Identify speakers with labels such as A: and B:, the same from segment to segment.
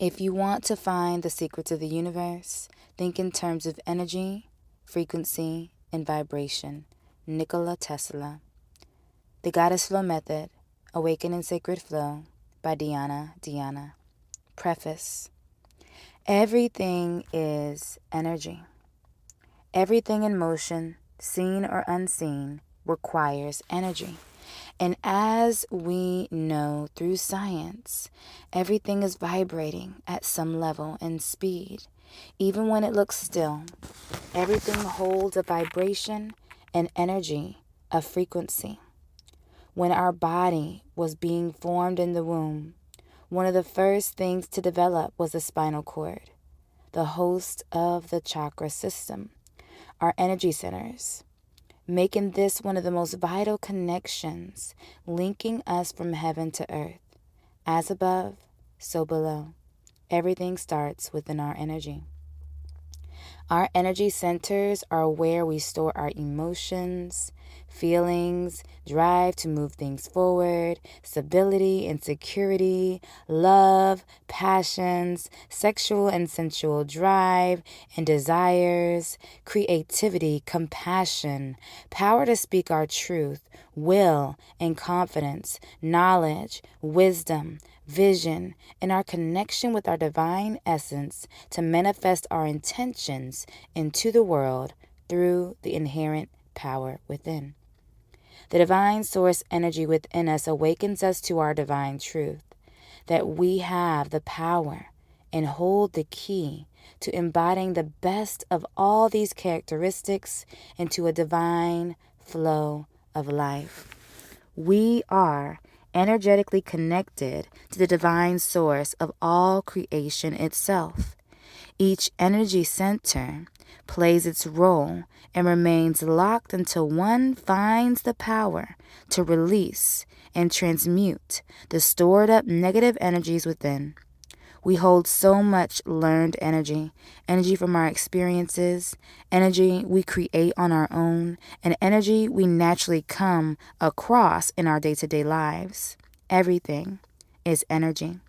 A: If you want to find the secrets of the universe, think in terms of energy, frequency, and vibration. Nikola Tesla. The Goddess Flow Method, Awaken in Sacred Flow by Dhyana. Preface. Everything is energy. Everything in motion, seen or unseen, requires energy. And as we know through science, everything is vibrating at some level and speed. Even when it looks still, everything holds a vibration, an energy, a frequency. When our body was being formed in the womb, one of the first things to develop was the spinal cord, the host of the chakra system, our energy centers, making this one of the most vital connections, linking us from heaven to earth. As above, so below. Everything starts within our energy. Our energy centers are where we store our emotions, feelings, drive to move things forward, stability and security, love, passions, sexual and sensual drive and desires, creativity, compassion, power to speak our truth, will and confidence, knowledge, wisdom, vision, and our connection with our divine essence to manifest our intentions into the world through the inherent power within. The divine source energy within us awakens us to our divine truth, that we have the power and hold the key to embodying the best of all these characteristics into a divine flow of life. We are energetically connected to the divine source of all creation itself. Each energy center plays its role and remains locked until one finds the power to release and transmute the stored up negative energies within. We hold so much learned energy from our experiences, energy we create on our own, and energy we naturally come across in our day-to-day lives. Everything is energy.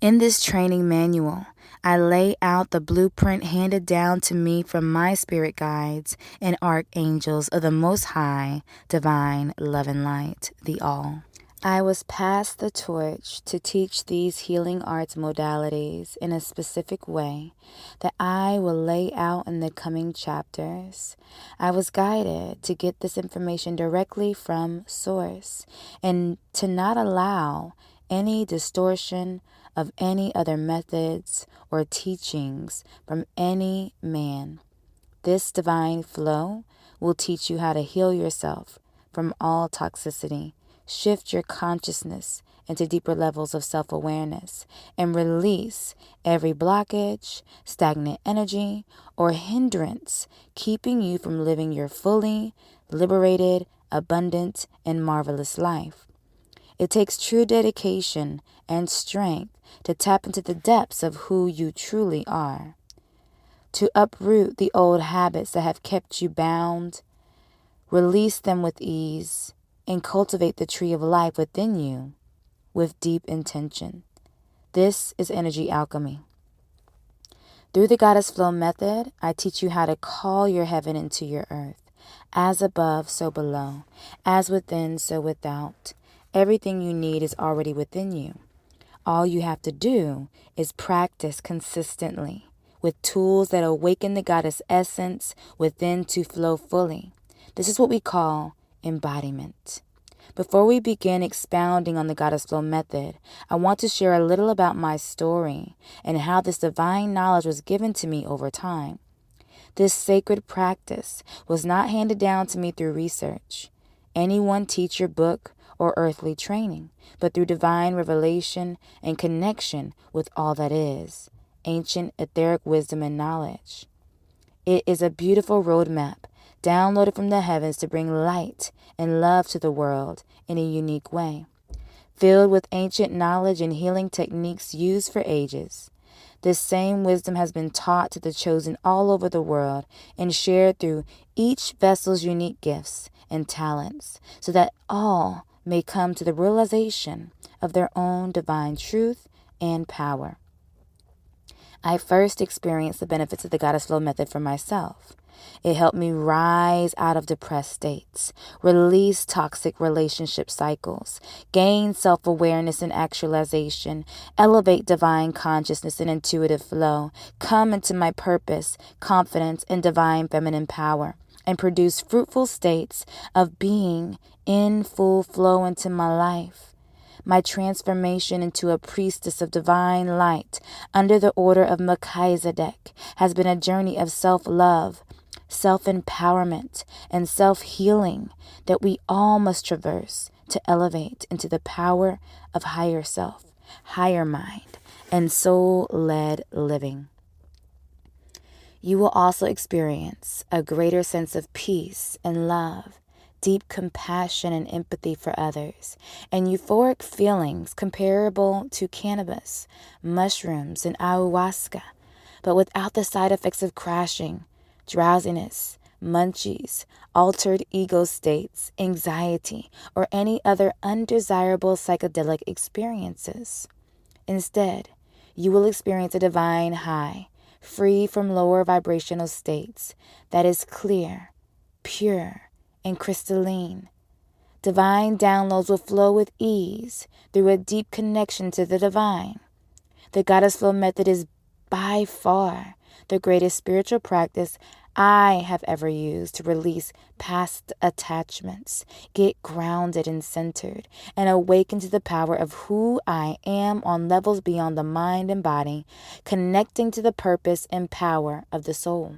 A: In this training manual, I lay out the blueprint handed down to me from my spirit guides and archangels of the Most High, Divine Love and Light, the All. I was passed the torch to teach these healing arts modalities in a specific way that I will lay out in the coming chapters. I was guided to get this information directly from Source and to not allow any distortion of any other methods or teachings from any man. This divine flow will teach you how to heal yourself from all toxicity. Shift your consciousness into deeper levels of self-awareness and release every blockage, stagnant energy, or hindrance keeping you from living your fully liberated, abundant, and marvelous life. It takes true dedication and strength to tap into the depths of who you truly are, to uproot the old habits that have kept you bound, release them with ease, and cultivate the tree of life within you with deep intention. This is energy alchemy. Through the Goddess Flow method, I teach you how to call your heaven into your earth. As above, so below. As within, so without. Everything you need is already within you. All you have to do is practice consistently with tools that awaken the goddess essence within to flow fully. This is what we call embodiment. Before we begin expounding on the Goddess Flow method, I want to share a little about my story and how this divine knowledge was given to me over time. This sacred practice was not handed down to me through research, any one teacher, book, or earthly training, but through divine revelation and connection with all that is, ancient etheric wisdom and knowledge. It is a beautiful roadmap downloaded from the heavens to bring light and love to the world in a unique way, filled with ancient knowledge and healing techniques used for ages. This same wisdom has been taught to the chosen all over the world and shared through each vessel's unique gifts and talents, so that all may come to the realization of their own divine truth and power. I first experienced the benefits of the Goddess Flow method for myself. It helped me rise out of depressed states, release toxic relationship cycles, gain self-awareness and actualization, elevate divine consciousness and intuitive flow, come into my purpose, confidence, and divine feminine power, and produce fruitful states of being in full flow into my life. My transformation into a priestess of divine light under the order of Melchizedek has been a journey of self-love, self-empowerment, and self-healing that we all must traverse to elevate into the power of higher self, higher mind, and soul-led living. You will also experience a greater sense of peace and love, deep compassion and empathy for others, and euphoric feelings comparable to cannabis, mushrooms, and ayahuasca, but without the side effects of crashing, drowsiness, munchies, altered ego states, anxiety, or any other undesirable psychedelic experiences. Instead, you will experience a divine high, free from lower vibrational states, that is clear, pure, and crystalline. Divine downloads will flow with ease through a deep connection to the divine. The Goddess Flow method is by far the greatest spiritual practice I have ever used to release past attachments, get grounded and centered, and awaken to the power of who I am on levels beyond the mind and body, connecting to the purpose and power of the soul.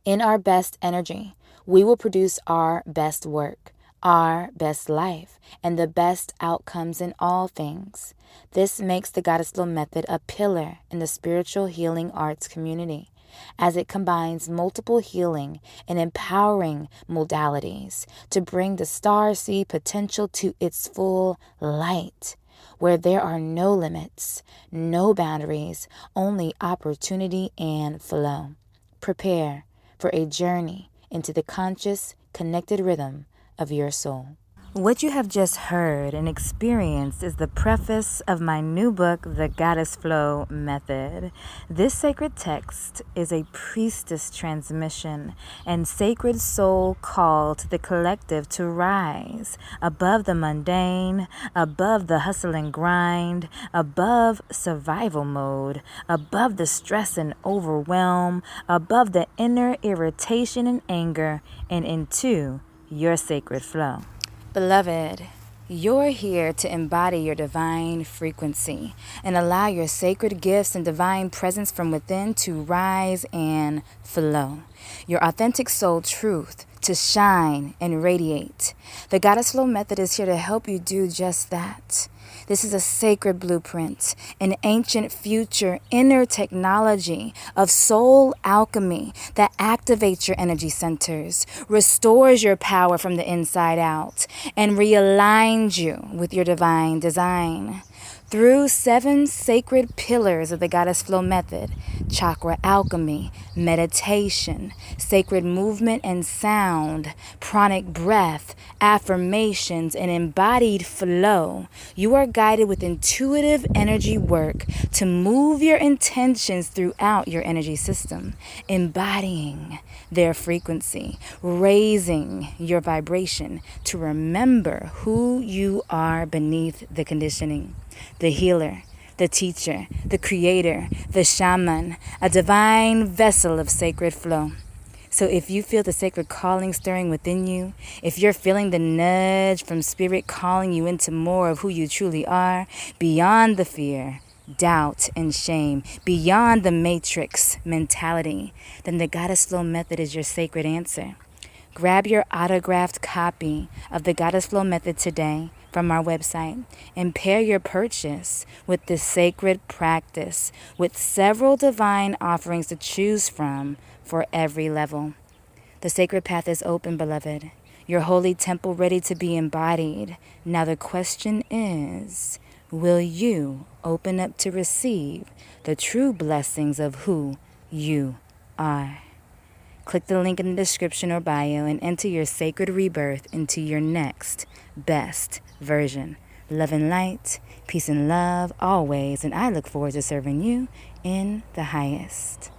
A: In our best energy, we will produce our best work, our best life, and the best outcomes in all things. This makes the Goddess Flow method a pillar in the spiritual healing arts community, as it combines multiple healing and empowering modalities to bring the starseed potential to its full light, where there are no limits, no boundaries, only opportunity and flow. Prepare for a journey into the conscious, connected rhythm of your soul. What you have just heard and experienced is the preface of my new book, The Goddess Flow Method. This sacred text is a priestess transmission and sacred soul call to the collective to rise above the mundane, above the hustle and grind, above survival mode, above the stress and overwhelm, above the inner irritation and anger, and into your sacred flow. Beloved, you're here to embody your divine frequency and allow your sacred gifts and divine presence from within to rise and flow. Your authentic soul truth to shine and radiate. The Goddess Flow method is here to help you do just that. This is a sacred blueprint, an ancient future inner technology of soul alchemy that activates your energy centers, restores your power from the inside out, and realigns you with your divine design. Through 7 sacred pillars of the Goddess Flow method, chakra alchemy, meditation, sacred movement and sound, pranic breath, affirmations, and embodied flow, you are guided with intuitive energy work to move your intentions throughout your energy system, embodying their frequency, raising your vibration to remember who you are beneath the conditioning. The healer, the teacher, the creator, the shaman, a divine vessel of sacred flow. So if you feel the sacred calling stirring within you, if you're feeling the nudge from spirit calling you into more of who you truly are, beyond the fear, doubt, and shame, beyond the matrix mentality, then the Goddess Flow method is your sacred answer. Grab your autographed copy of the Goddess Flow method today from our website and pair your purchase with this sacred practice with several divine offerings to choose from for every level. The sacred path is open, beloved. Your holy temple ready to be embodied. Now the question is, will you open up to receive the true blessings of who you are? Click the link in the description or bio and enter your sacred rebirth into your next best version. Love and light, peace and love always, and I look forward to serving you in the highest.